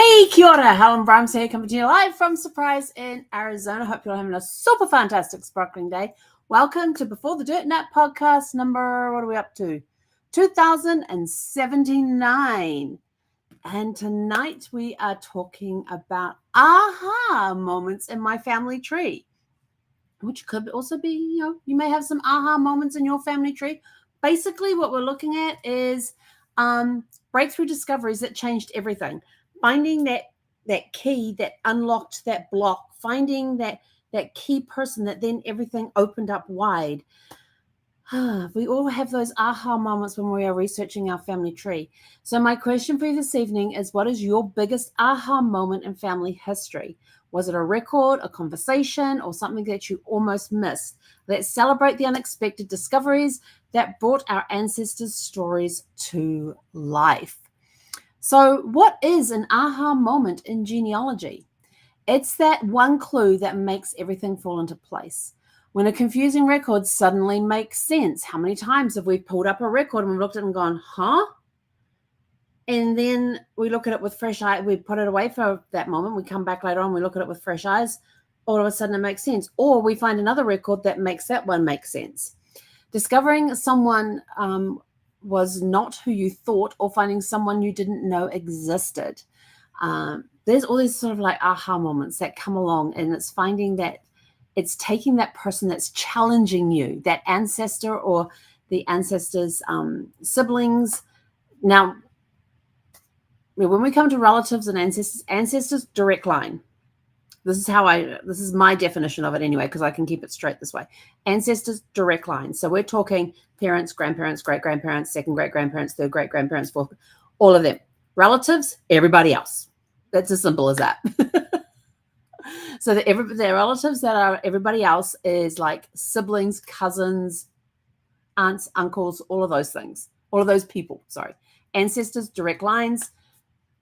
Hey, kia ora. Helen Brahms here, coming to you live from Surprise in Arizona. Hope you're having a super fantastic, sparkling day. Welcome to Before the Dirt Nap podcast number, what are we up to? 2079. And tonight we are talking about aha moments in my family tree, which could also be, you may have some aha moments in your family tree. Basically, what we're looking at is breakthrough discoveries that changed everything. Finding that key that unlocked that block, finding that key person that then everything opened up wide. We all have those aha moments when we are researching our family tree. So my question for you this evening is, what is your biggest aha moment in family history? Was it a record, a conversation, or something that you almost missed? Let's celebrate the unexpected discoveries that brought our ancestors' stories to life. So what is an aha moment in genealogy? It's that one clue that makes everything fall into place. When a confusing record suddenly makes sense. How many times have we pulled up a record and we've looked at it and gone, huh? And then we look at it with fresh eyes. We put it away for that moment. We come back later on, we look at it with fresh eyes. All of a sudden it makes sense. Or we find another record that makes that one make sense. Discovering someone was not who you thought, or finding someone you didn't know existed. There's all these sort of like aha moments that come along, and it's finding that it's taking that person that's challenging you, that ancestor or the ancestor's siblings. Now, when we come to relatives and ancestors, direct line. This is my definition of it anyway, because I can keep it straight this way. Ancestors, direct line. So we're talking parents, grandparents, great-grandparents, second great-grandparents, third great-grandparents, fourth, all of them. Relatives, everybody else. That's as simple as that. So the relatives that are everybody else is like siblings, cousins, aunts, uncles, all of those things. All of those people, sorry. Ancestors, direct lines.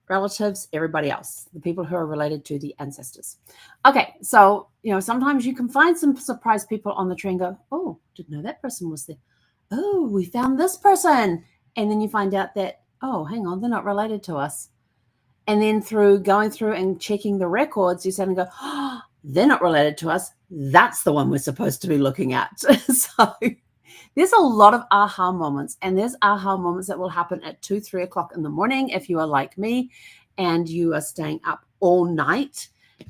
Relatives, everybody else, the people who are related to the ancestors. Okay, so, sometimes you can find some surprise people on the tree and go, oh, didn't know that person was there. Oh, we found this person. And then you find out that, oh, hang on, they're not related to us. And then through going through and checking the records, you suddenly go, oh, they're not related to us. That's the one we're supposed to be looking at. So there's a lot of aha moments, and there's aha moments that will happen at 2, 3 o'clock in the morning if you are like me and you are staying up all night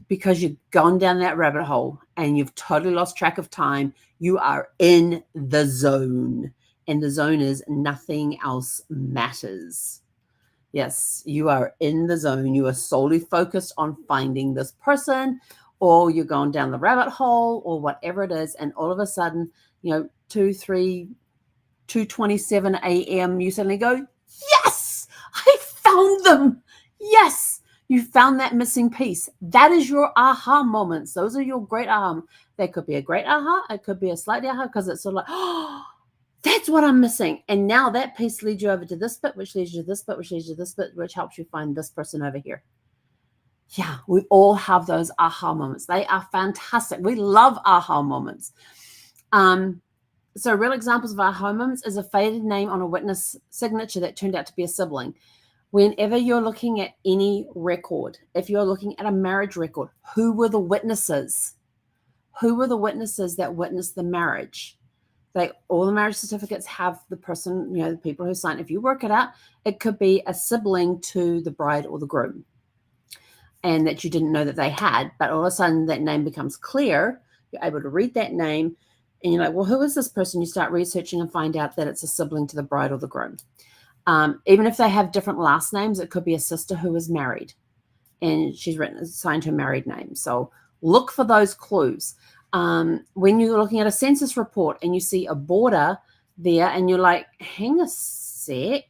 because you've gone down that rabbit hole and you've totally lost track of time. You are in the zone, and the zone is nothing else matters. Yes, you are in the zone. You are solely focused on finding this person, or you're going down the rabbit hole or whatever it is, and all of a sudden, 2:27 a.m., you suddenly go, yes, I found them. Yes, you found that missing piece. That is your aha moments. Those are your great aha. They could be a great aha. It could be a slightly aha, because it's sort of like, oh, that's what I'm missing. And now that piece leads you over to this bit, which leads you to this bit, which leads you to this bit, which helps you find this person over here. Yeah, we all have those aha moments. They are fantastic. We love aha moments. So real examples of aha moments is a faded name on a witness signature that turned out to be a sibling. Whenever you're looking at any record, if you're looking at a marriage record, who were the witnesses? Who were the witnesses that witnessed the marriage? All the marriage certificates have the person, the people who signed. If you work it out, it could be a sibling to the bride or the groom, and that you didn't know that they had, but all of a sudden that name becomes clear. You're able to read that name, and you're like, well, who is this person? You start researching and find out that it's a sibling to the bride or the groom. Even if they have different last names, it could be a sister who is married, and she's signed her married name. So look for those clues. When you're looking at a census report and you see a border there, and you're like, hang a sec,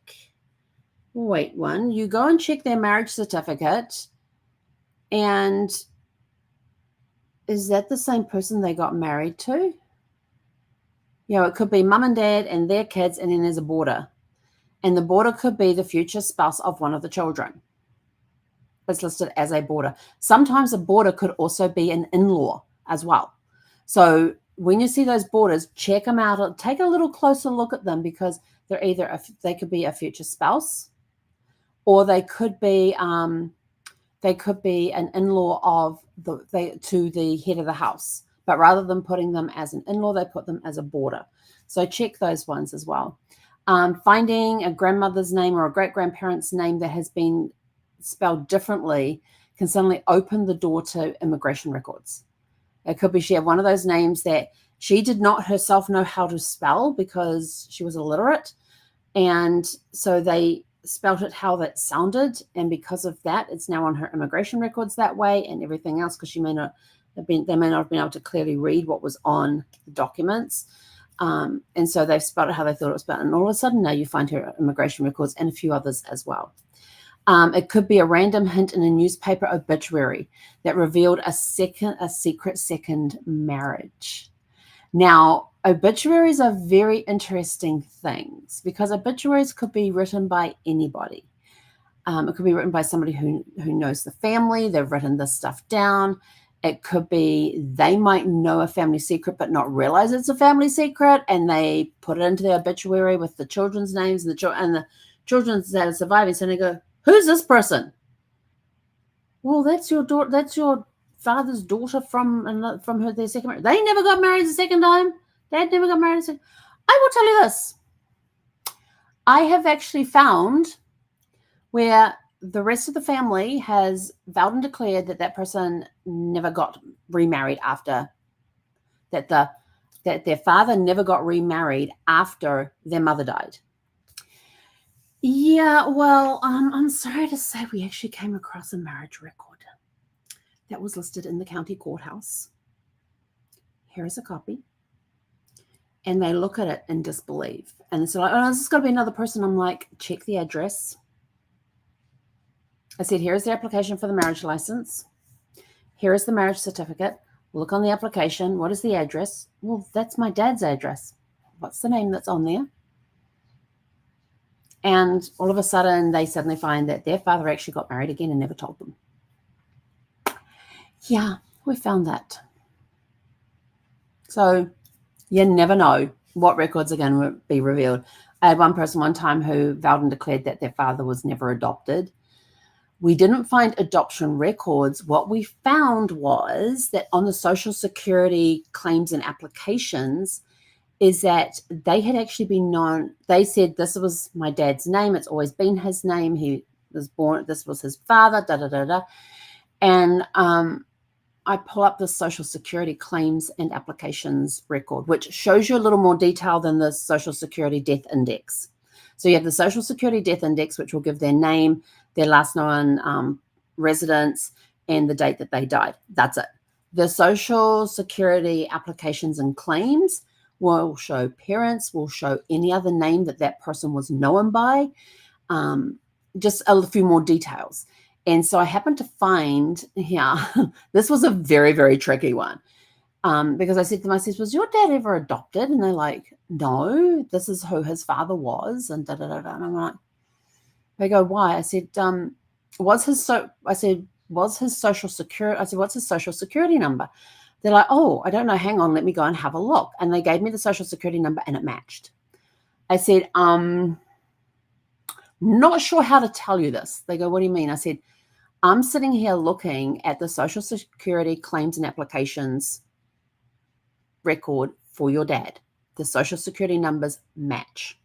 wait one, you go and check their marriage certificate, and is that the same person they got married to? It could be mum and dad and their kids, and then there's a border. And the border could be the future spouse of one of the children. It's listed as a border. Sometimes a border could also be an in-law as well. So when you see those borders, check them out. Take a little closer look at them, because they could be a future spouse, or they could be They could be an in-law of to the head of the house, but rather than putting them as an in-law, they put them as a boarder. So check those ones as well. Finding a grandmother's name or a great-grandparent's name that has been spelled differently can suddenly open the door to immigration records. It could be she had one of those names that she did not herself know how to spell because she was illiterate. And so they spelt it how that sounded. And because of that, it's now on her immigration records that way and everything else, because they may not have been able to clearly read what was on the documents. And so they've spelled it how they thought it was spelled. And all of a sudden now you find her immigration records and a few others as well. It could be a random hint in a newspaper obituary that revealed a secret second marriage. Now, obituaries are very interesting things because obituaries could be written by anybody. It could be written by somebody who knows the family. They've written this stuff down. It could be they might know a family secret but not realize it's a family secret, and they put it into their obituary with the children's names and the children's that are surviving. So they go, "Who's this person?" Well, that's your daughter. That's your father's daughter from their second marriage. They never got married the second time. Dad never got married. I will tell you this. I have actually found where the rest of the family has vowed and declared that person never got remarried after that. That their father never got remarried after their mother died. Yeah, well, I'm sorry to say we actually came across a marriage record that was listed in the county courthouse. Here is a copy. And they look at it in disbelief. And it's like, "Oh, this has got to be another person." I'm like, "Check the address." I said, "Here's the application for the marriage license. Here is the marriage certificate. Look on the application. What is the address?" "Well, that's my dad's address." "What's the name that's on there?" And all of a sudden, they suddenly find that their father actually got married again and never told them. Yeah, we found that. So you never know what records are going to be revealed. I had one person one time who vowed and declared that their father was never adopted. We didn't find adoption records. What we found was that on the Social Security claims and applications is that they had actually been known. They said, "This was my dad's name. It's always been his name. He was born. This was his father, da, da, da, da." And I pull up the Social Security claims and applications record, which shows you a little more detail than the Social Security death index. So you have the Social Security death index, which will give their name, their last known residence, and the date that they died. That's it. The Social Security applications and claims will show parents, will show any other name that person was known by, just a few more details. And so I happened to find, this was a very, very tricky one. Because I said to them, "Was your dad ever adopted?" And they're like, "No, this is who his father was." And da-da-da-da. And I'm like, they go, "Why?" I said, "Was his social security?" I said, "What's his social security number?" They're like, "Oh, I don't know. Hang on, let me go and have a look." And they gave me the social security number and it matched. I said, "Not sure how to tell you this." They go, "What do you mean?" I said, "I'm sitting here looking at the Social Security claims and applications record for your dad. The Social Security numbers match."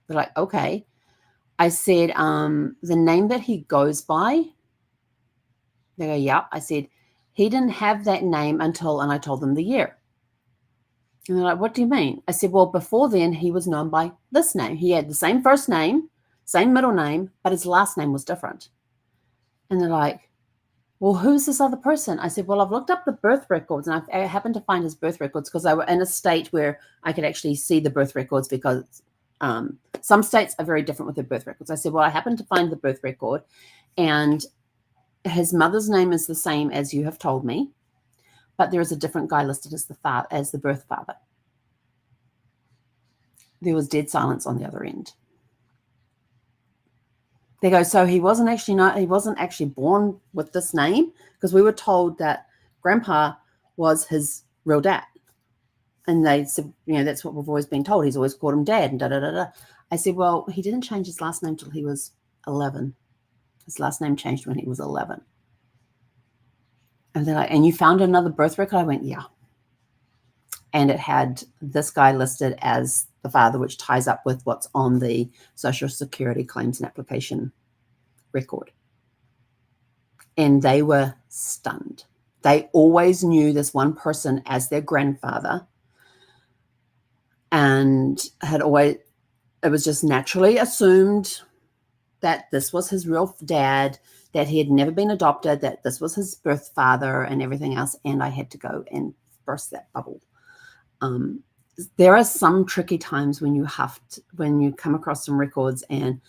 They're like, "Okay." I said, "The name that he goes by?" They go, "Yep." I said, "He didn't have that name until," and I told them the year. And they're like, "What do you mean?" I said, "Well, before then, he was known by this name. He had the same first name, same middle name, but his last name was different." And they're like, "Well, who's this other person?" I said, "Well, I've looked up the birth records, and I happened to find his birth records because they were in a state where I could actually see the birth records, because some states are very different with their birth records." I said, "Well, I happened to find the birth record, and his mother's name is the same as you have told me, but there is a different guy listed as the birth father." There was dead silence on the other end. They go, "So he wasn't actually born with this name?" Because we were told that Grandpa was his real dad. And they said, "That's what we've always been told. He's always called him Dad," and da-da-da-da. I said, "Well, he didn't change his last name till he was 11. His last name changed when he was 11. And they're like, and you found another birth record? I went, yeah. And it had this guy listed as the father, which ties up with what's on the Social Security claims and application record. And they were stunned. They always knew this one person as their grandfather, and had always, it was just naturally assumed that this was his real dad, that he had never been adopted, that this was his birth father and everything else. And I had to go and burst that bubble. There are some tricky times when you when you come across some records, and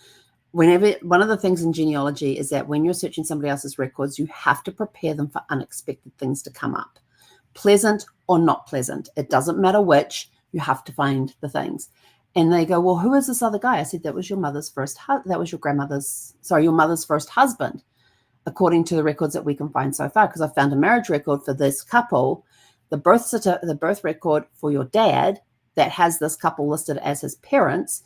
whenever, one of the things in genealogy is that when you're searching somebody else's records, you have to prepare them for unexpected things to come up, pleasant or not pleasant. It doesn't matter which, you have to find the things. And they go, well, who is this other guy? I said, that was your mother's your mother's first husband, according to the records that we can find so far. Because I found a marriage record for this couple, the birth record for your dad that has this couple listed as his parents.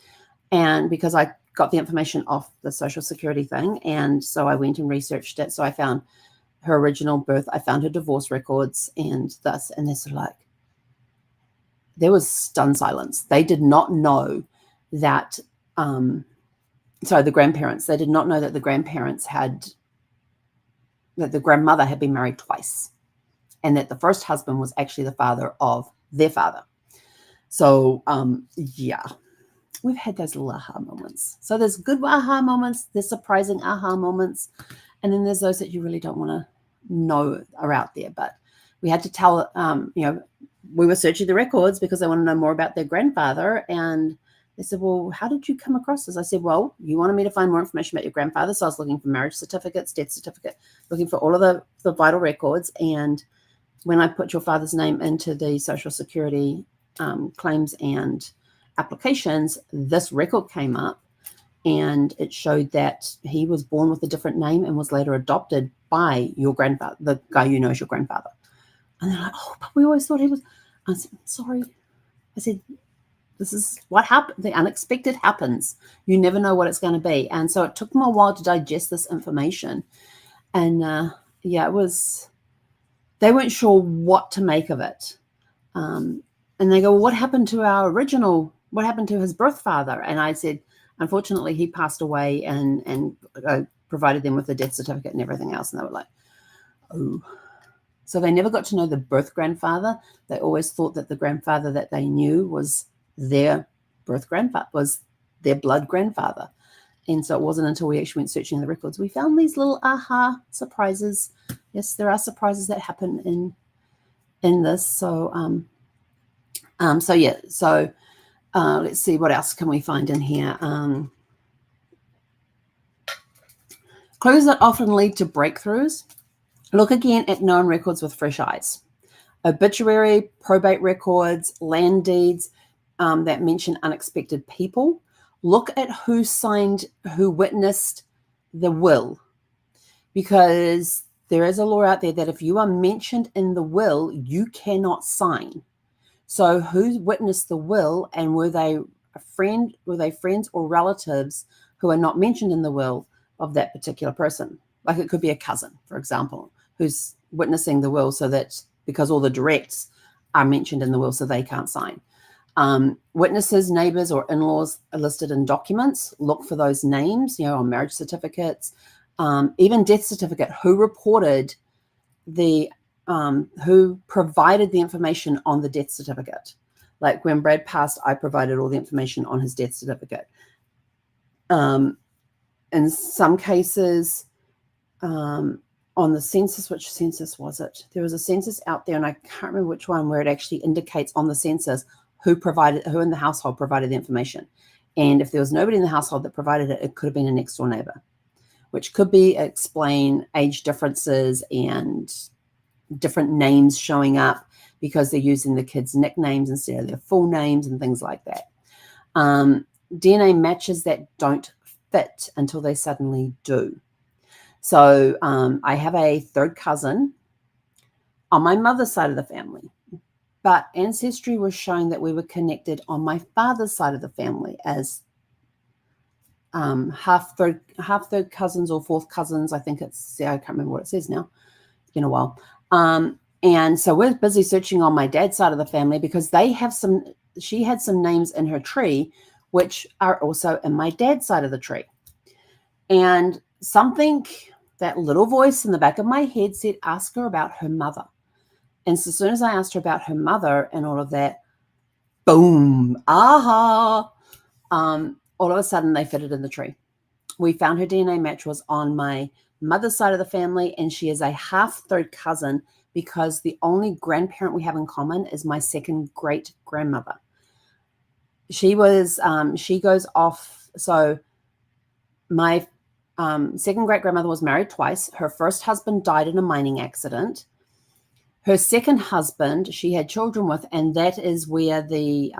And because I got the information off the Social Security thing, and so I went and researched it. So I found her original birth, I found her divorce records and thus, and they're sort of like, there was stunned silence. They did not know that, the grandparents, they did not know that the grandmother had been married twice, and that the first husband was actually the father of their father. So, yeah, we've had those little aha moments. So there's good aha moments, there's surprising aha moments, and then there's those that you really don't want to know are out there. But we had to tell, we were searching the records because they want to know more about their grandfather. And they said, well, how did you come across this? I said, well, you wanted me to find more information about your grandfather. So I was looking for marriage certificates, death certificate, looking for all of the vital records. And when I put your father's name into the Social Security claims and applications, this record came up, and it showed that he was born with a different name and was later adopted by your grandfather, the guy you know as your grandfather. And they're like, oh, but we always thought he was. I said, sorry. I said, this is what happened. The unexpected happens. You never know what it's going to be. And so it took them a while to digest this information. And it was, they weren't sure what to make of it. And they go, well, what happened to his birth father? And I said, unfortunately, he passed away, and I provided them with a death certificate and everything else. And they were like, oh. So they never got to know the birth grandfather. They always thought that the grandfather that they knew was their birth grandfather, was their blood grandfather. And so it wasn't until we actually went searching the records, we found these little aha surprises. Yes, there are surprises that happen in this. So, let's see, what else can we find in here? Clues that often lead to breakthroughs. Look again at known records with fresh eyes. Obituary, probate records, land deeds that mention unexpected people. Look at who witnessed the will, because there is a law out there that if you are mentioned in the will, you cannot sign. So who witnessed the will, and were they friends or relatives who are not mentioned in the will of that particular person? Like it could be a cousin, for example, who's witnessing the will, so that because all the directs are mentioned in the will, so they can't sign. Witnesses, neighbors, or in-laws are listed in documents. Look for those names, on marriage certificates, even death certificate. Who reported who provided the information on the death certificate? Like when Brad passed, I provided all the information on his death certificate. In some cases, on the census, which census was it? There was a census out there, and I can't remember which one, where it actually indicates on the census who in the household provided the information. And if there was nobody in the household that provided it, it could have been a next door neighbor, which could explain age differences and different names showing up because they're using the kids' nicknames instead of their full names and things like that. DNA matches that don't fit until they suddenly do. So I have a third cousin on my mother's side of the family, but Ancestry was showing that we were connected on my father's side of the family as half third cousins or fourth cousins. I think I can't remember what it says now. It's been a while. And so we're busy searching on my dad's side of the family because she had some names in her tree, which are also in my dad's side of the tree. And that little voice in the back of my head said, ask her about her mother. And so as soon as I asked her about her mother and all of that, boom, aha, all of a sudden they fitted in the tree. We found her DNA match was on my mother's side of the family, and she is a half third cousin because the only grandparent we have in common is my second great grandmother. She goes off. So my second great grandmother was married twice. Her first husband died in a mining accident. Her second husband, she had children with, and that is where the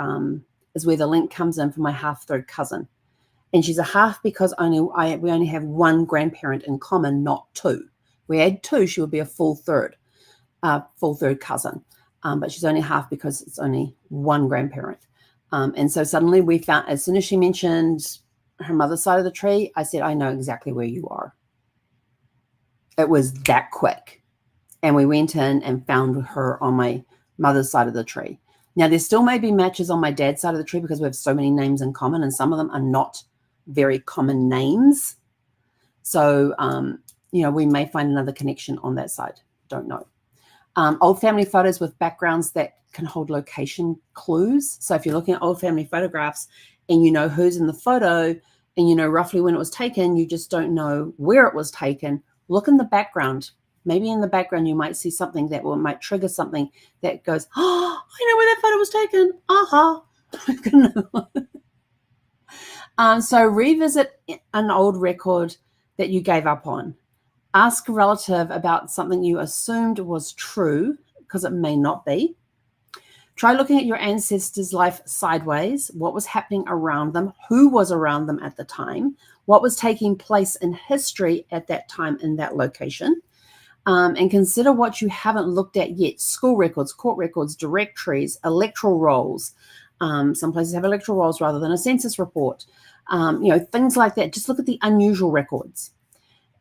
link comes in for my half third cousin. And she's a half because we only have one grandparent in common, not two. If we had two, she would be a full third cousin. But she's only half because it's only one grandparent. And so suddenly we found, as soon as she mentioned her mother's side of the tree, I said, I know exactly where you are. It was that quick. And we went in and found her on my mother's side of the tree. Now, there still may be matches on my dad's side of the tree because we have so many names in common, and some of them are not very common names. So, we may find another connection on that side. Don't know. Old family photos with backgrounds that can hold location clues. So if you're looking at old family photographs and you know who's in the photo and you know roughly when it was taken, you just don't know where it was taken, look in the background. Maybe in the background you might see something that might trigger something that goes, oh, I know where that photo was taken. Aha. So revisit an old record that you gave up on. Ask a relative about something you assumed was true because it may not be. Try looking at your ancestors' life sideways. What was happening around them? Who was around them at the time? What was taking place in history at that time in that location? And consider what you haven't looked at yet. School records, court records, directories, electoral rolls. Some places have electoral rolls rather than a census report. Things like that. Just look at the unusual records.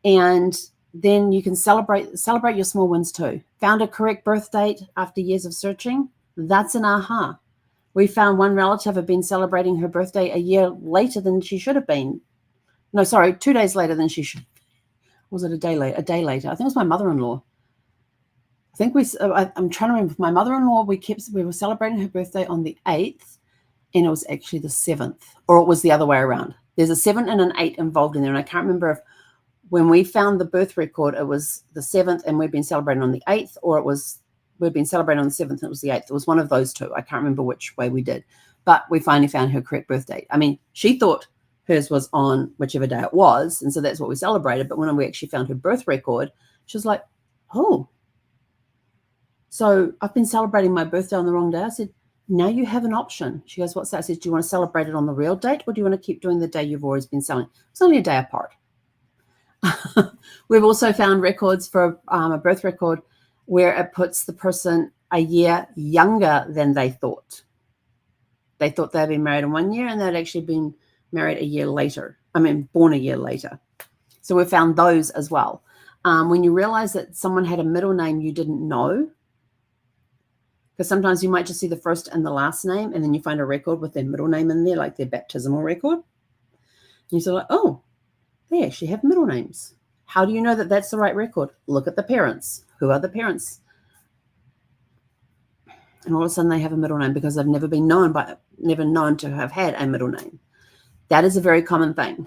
And then you can celebrate your small wins too. Found a correct birth date after years of searching. That's an aha. We found one relative had been celebrating her birthday a year later than she should have been. No, sorry, 2 days later than she should. Was it a day later? A day later. I think it was my mother-in-law. I'm trying to remember. My mother-in-law, we were celebrating her birthday on the 8th, and it was actually the 7th, or it was the other way around. There's a 7 and an 8 involved in there, and I can't remember if when we found the birth record, it was the 7th and we'd been celebrating on the 8th, or we'd been celebrating on the 7th and it was the 8th. It was one of those two. I can't remember which way we did, but we finally found her correct birth date. I mean, she thought hers was on whichever day it was, and so that's what we celebrated. But when we actually found her birth record, she was like, oh, so I've been celebrating my birthday on the wrong day. I said, now you have an option. She goes, what's that? I said, do you want to celebrate it on the real date, or do you want to keep doing the day you've always been celebrating? It's only a day apart. We've also found records for a birth record where it puts the person a year younger than they thought. They thought they'd been married in 1 year, and they'd actually been married a year later. Born a year later. So we found those as well. When you realize that someone had a middle name you didn't know, because sometimes you might just see the first and the last name, and then you find a record with their middle name in there, like their baptismal record. And you're sort of like, oh, they actually have middle names. How do you know that that's the right record? Look at the parents. Who are the parents? And all of a sudden they have a middle name because they've never known to have had a middle name. That is a very common thing.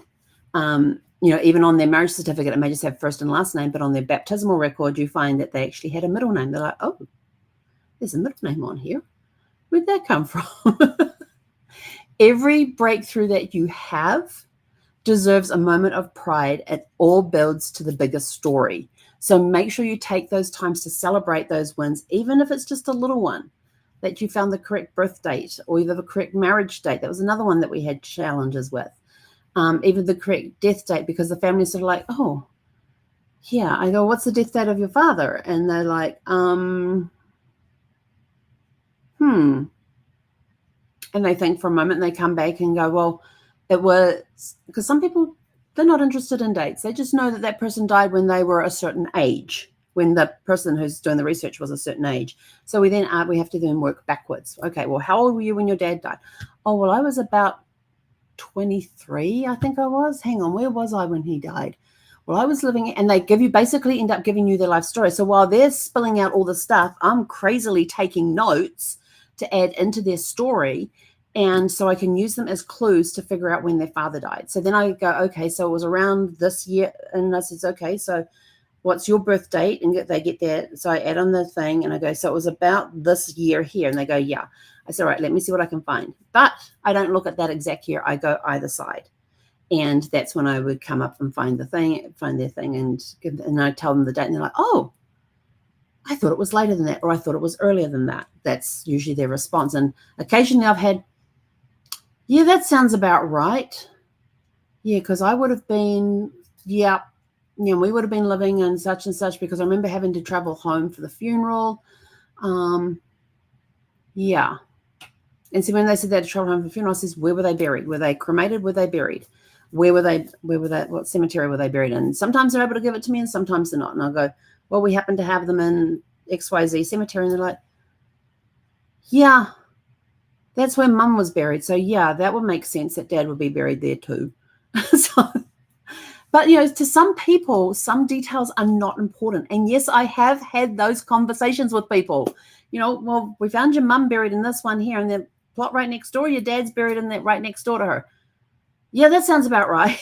Even on their marriage certificate, it may just have first and last name, but on their baptismal record, you find that they actually had a middle name. They're like, oh, there's a middle name on here. Where'd that come from? Every breakthrough that you have deserves a moment of pride. It all builds to the bigger story. So make sure you take those times to celebrate those wins, even if it's just a little one, that you found the correct birth date or either the correct marriage date. That was another one that we had challenges with. Even the correct death date, because the family's sort of like, oh, yeah. I go, what's the death date of your father? And they're like, And they think for a moment and they come back and go, well, it was, because some people, they're not interested in dates. They just know that person died when they were a certain age. when the person who's doing the research was a certain age. So we have to then work backwards. Okay, well, how old were you when your dad died? Oh, well, I was about 23, I think I was. Hang on, where was I when he died? Well, I was living, and they basically end up giving you their life story. So while they're spilling out all the stuff, I'm crazily taking notes to add into their story. And so I can use them as clues to figure out when their father died. So then I go, okay, so it was around this year. And I says, okay, so what's your birth date? And they get that. So I add on the thing and I go, so it was about this year here. And they go, yeah. I said, all right, let me see what I can find. But I don't look at that exact year. I go either side. And that's when I would come up and find their thing, and I tell them the date, and they're like, oh, I thought it was later than that, or I thought it was earlier than that. That's usually their response. And occasionally I've had, yeah, that sounds about right. Yeah, because I would have been, we would have been living in such and such, because I remember having to travel home for the funeral. Yeah. And so when they said they had to travel home for the funeral, I says, where were they buried? Were they cremated? Were they buried? What cemetery were they buried in? Sometimes they're able to give it to me and sometimes they're not. And I'll go, well, we happen to have them in XYZ cemetery. And they're like, yeah, that's where mum was buried. So yeah, that would make sense that dad would be buried there too. But to some people, some details are not important. And yes, I have had those conversations with people. Well, we found your mum buried in this one here, and the plot right next door, your dad's buried in that right next door to her. Yeah, that sounds about right.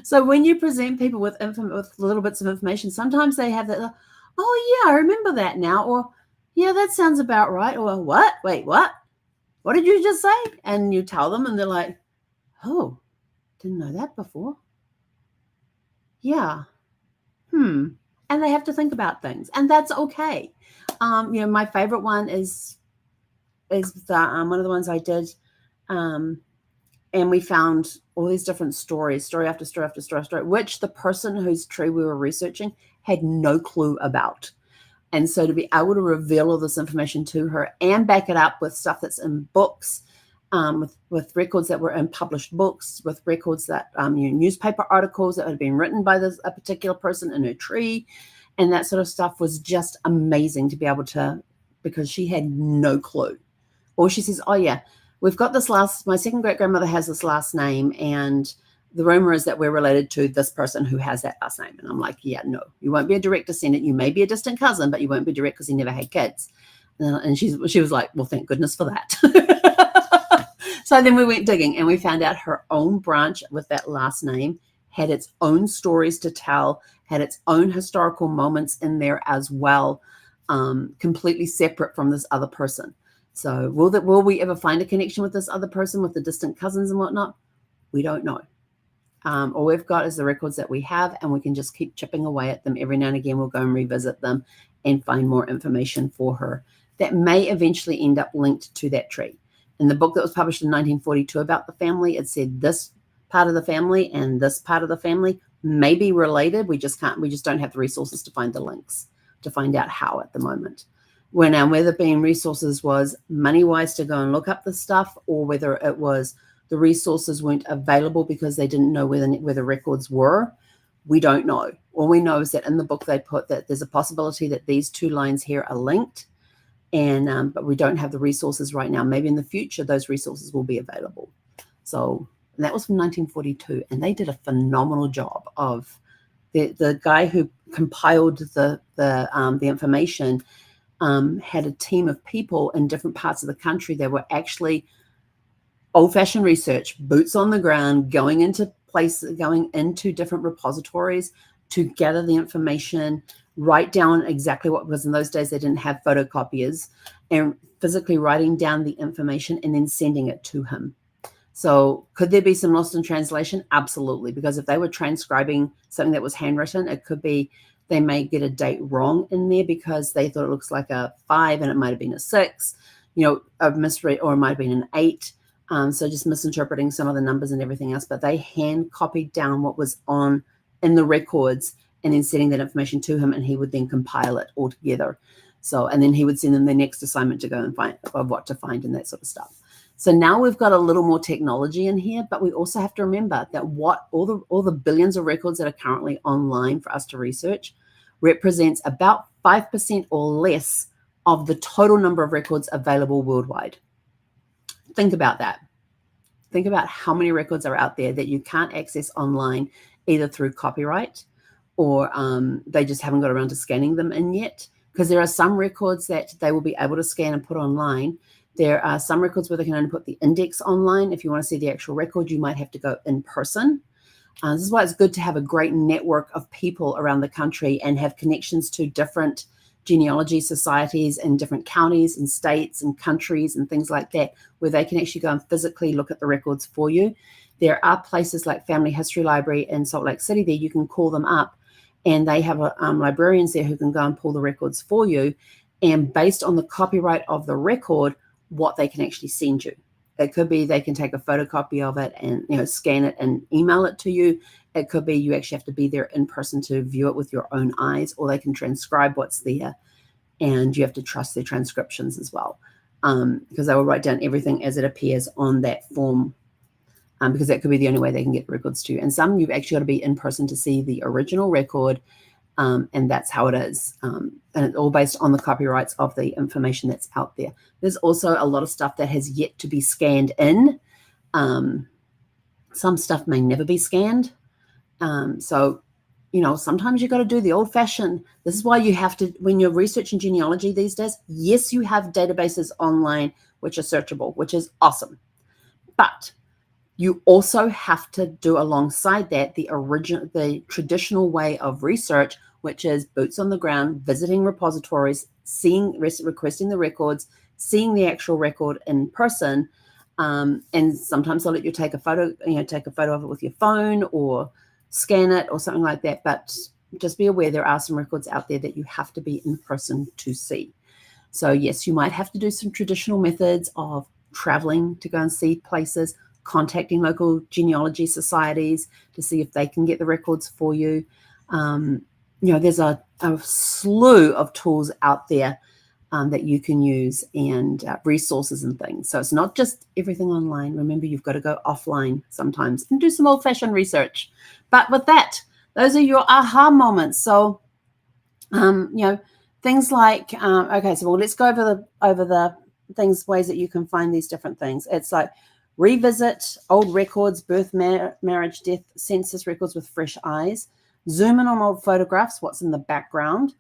So when you present people with little bits of information, sometimes they have that, oh yeah, I remember that now, or yeah, that sounds about right, or what? Wait, what? What did you just say? And you tell them, and they're like, oh, didn't know that before. Yeah. And they have to think about things, and that's okay. My favorite one is one of the ones I did, and we found all these different story after story after story, which the person whose tree we were researching had no clue about. And so to be able to reveal all this information to her and back it up with stuff that's in books, with records that were in published books, with records that newspaper articles that had been written by a particular person in her tree, and that sort of stuff was just amazing to be able to, because she had no clue. Or she says, oh yeah, we've got my second great grandmother has this last name, and the rumor is that we're related to this person who has that last name. And I'm like, yeah, no, you won't be a direct descendant. You may be a distant cousin, but you won't be direct because he never had kids. And she was like, well, thank goodness for that. So then we went digging, and we found out her own branch with that last name had its own stories to tell, had its own historical moments in there as well, completely separate from this other person. So will we ever find a connection with this other person, with the distant cousins and whatnot? We don't know. All we've got is the records that we have, and we can just keep chipping away at them. Every now and again, we'll go and revisit them and find more information for her that may eventually end up linked to that tree. In the book that was published in 1942 about the family, it said this part of the family and this part of the family may be related. We just don't have the resources to find the links, to find out how at the moment. Whether being resources was money-wise to go and look up the stuff, or whether it was the resources weren't available because they didn't know where the records were, we don't know. All we know is that in the book they put that there's a possibility that these two lines here are linked, and but we don't have the resources right now. Maybe in the future those resources will be available. So that was from 1942, and they did a phenomenal job of the guy who compiled the information. Had a team of people in different parts of the country that were actually old-fashioned research, boots on the ground, going into different repositories to gather the information, write down exactly what was. In those days they didn't have photocopiers, and physically writing down the information and then sending it to him. So could there be some lost in translation? Absolutely, because if they were transcribing something that was handwritten, it could be they may get a date wrong in there because they thought it looks like a 5 and it might have been a 6, a misread, or it might have been an 8. So just misinterpreting some of the numbers and everything else. But they hand copied down what was in the records and then sending that information to him, and he would then compile it all together. So, and then he would send them their next assignment to go and find of what to find and that sort of stuff. So now we've got a little more technology in here, but we also have to remember that all the billions of records that are currently online for us to research represents about 5% or less of the total number of records available worldwide. Think about that. Think about how many records are out there that you can't access online, either through copyright or they just haven't got around to scanning them in yet. Because there are some records that they will be able to scan and put online. There are some records where they can only put the index online. If you want to see the actual record, you might have to go in person. This is why it's good to have a great network of people around the country and have connections to different genealogy societies in different counties and states and countries and things like that, where they can actually go and physically look at the records for you. There are places like Family History Library in Salt Lake City there. You can call them up and they have librarians there who can go and pull the records for you. And based on the copyright of the record, what they can actually send you. It could be they can take a photocopy of it and scan it and email it to you. It could be you actually have to be there in person to view it with your own eyes, or they can transcribe what's there, and you have to trust their transcriptions as well, because they will write down everything as it appears on that form, because that could be the only way they can get the records to you. And some you've actually got to be in person to see the original record, and that's how it is. And it's all based on the copyrights of the information that's out there. There's also a lot of stuff that has yet to be scanned in. Some stuff may never be scanned. So, sometimes you've got to do the old-fashioned. This is why you have to, when you're researching genealogy these days, yes, you have databases online which are searchable, which is awesome. But you also have to do alongside that the traditional way of research, which is boots on the ground, visiting repositories, requesting the records, seeing the actual record in person. And sometimes they'll let you take a photo of it with your phone or scan it or something like that. But just be aware there are some records out there that you have to be in person to see. So yes, you might have to do some traditional methods of traveling to go and see places, contacting local genealogy societies to see if they can get the records for you. There's a slew of tools out there that you can use, and resources and things. So it's not just everything online. Remember, you've got to go offline sometimes and do some old-fashioned research. But with that, those are your aha moments. So, things like, okay, so let's go over the ways that you can find these different things. It's like revisit old records, birth, marriage, death, census records with fresh eyes. Zoom in on old photographs, what's in the background.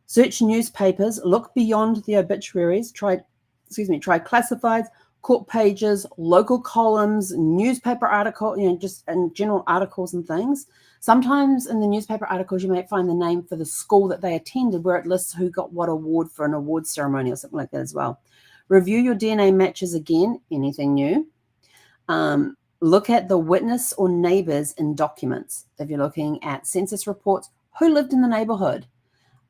Search newspapers, look beyond the obituaries, try classifieds, court pages, local columns, newspaper article, just in general articles and things. Sometimes in the newspaper articles, you might find the name for the school that they attended, where it lists who got what award for an award ceremony or something like that as well. Review your DNA matches again, anything new. Look at the witness or neighbors in documents. If you're looking at census reports, who lived in the neighborhood?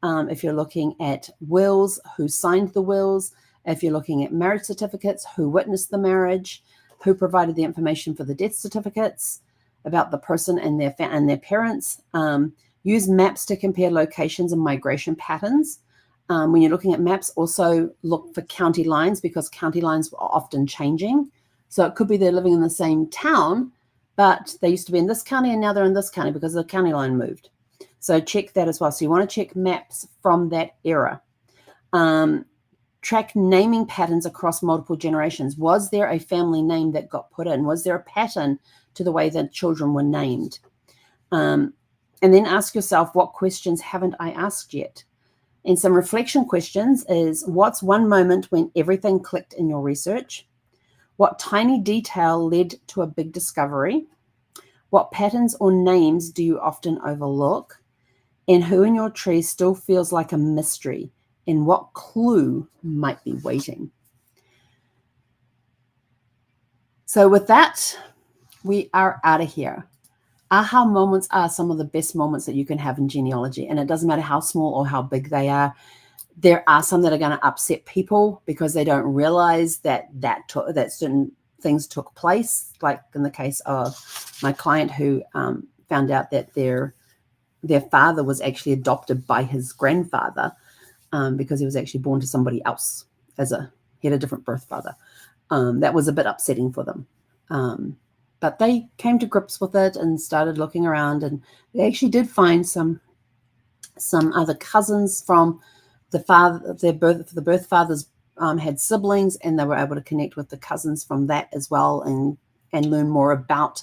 If you're looking at wills, who signed the wills? If you're looking at marriage certificates, who witnessed the marriage? Who provided the information for the death certificates about the person and their parents? Use maps to compare locations and migration patterns. When you're looking at maps, also look for county lines, because county lines are often changing. So it could be they're living in the same town, but they used to be in this county and now they're in this county because the county line moved. So check that as well. So you want to check maps from that era. Track naming patterns across multiple generations. Was there a family name that got put in? Was there a pattern to the way that children were named? And then ask yourself, what questions haven't I asked yet? And some reflection questions is, what's one moment when everything clicked in your research? What tiny detail led to a big discovery? What patterns or names do you often overlook? And who in your tree still feels like a mystery? And what clue might be waiting? So with that, we are out of here. Aha moments are some of the best moments that you can have in genealogy. And it doesn't matter how small or how big they are. There are some that are going to upset people because they don't realize that certain things took place. Like in the case of my client who found out that their father was actually adopted by his grandfather because he was actually born to somebody else he had a different birth father. that was a bit upsetting for them. But they came to grips with it and started looking around, and they actually did find some other cousins from the father, the birth fathers had siblings, and they were able to connect with the cousins from that as well, and learn more about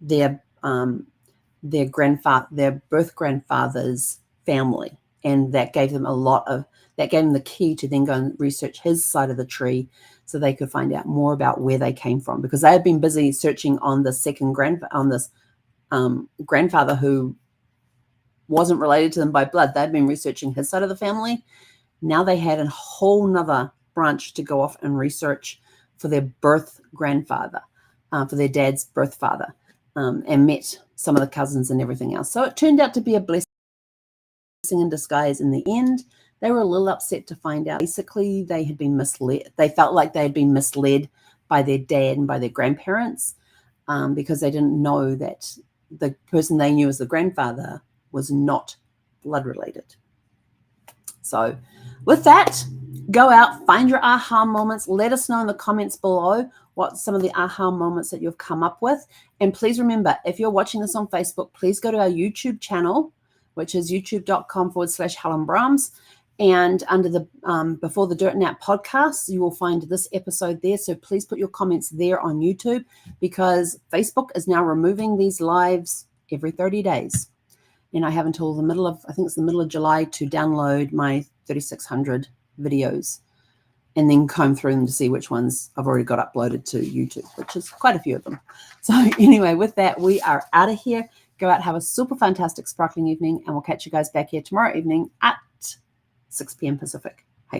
their birth grandfather's family, and that gave them the key to then go and research his side of the tree, so they could find out more about where they came from, because they had been busy searching on the grandfather who wasn't related to them by blood. They'd been researching his side of the family. Now they had a whole nother branch to go off and research for their birth grandfather, for their dad's birth father, and met some of the cousins and everything else. So it turned out to be a blessing in disguise in the end. They were a little upset to find out. Basically, they had been misled. They felt like they had been misled by their dad and by their grandparents, because they didn't know that the person they knew as the grandfather was not blood related. So with that, go out, find your aha moments. Let us know in the comments below what some of the aha moments that you've come up with. And please remember, if you're watching this on Facebook, please go to our YouTube channel, which is youtube.com/Helen Brahms. And under the Before the Dirt Nap podcast, you will find this episode there. So please put your comments there on YouTube, because Facebook is now removing these lives every 30 days. And I have until the middle of July to download my 3,600 videos and then comb through them to see which ones I've already got uploaded to YouTube, which is quite a few of them. So anyway, with that, we are out of here. Go out, have a super fantastic sparkling evening, and we'll catch you guys back here tomorrow evening at 6 p.m. Pacific. Hey,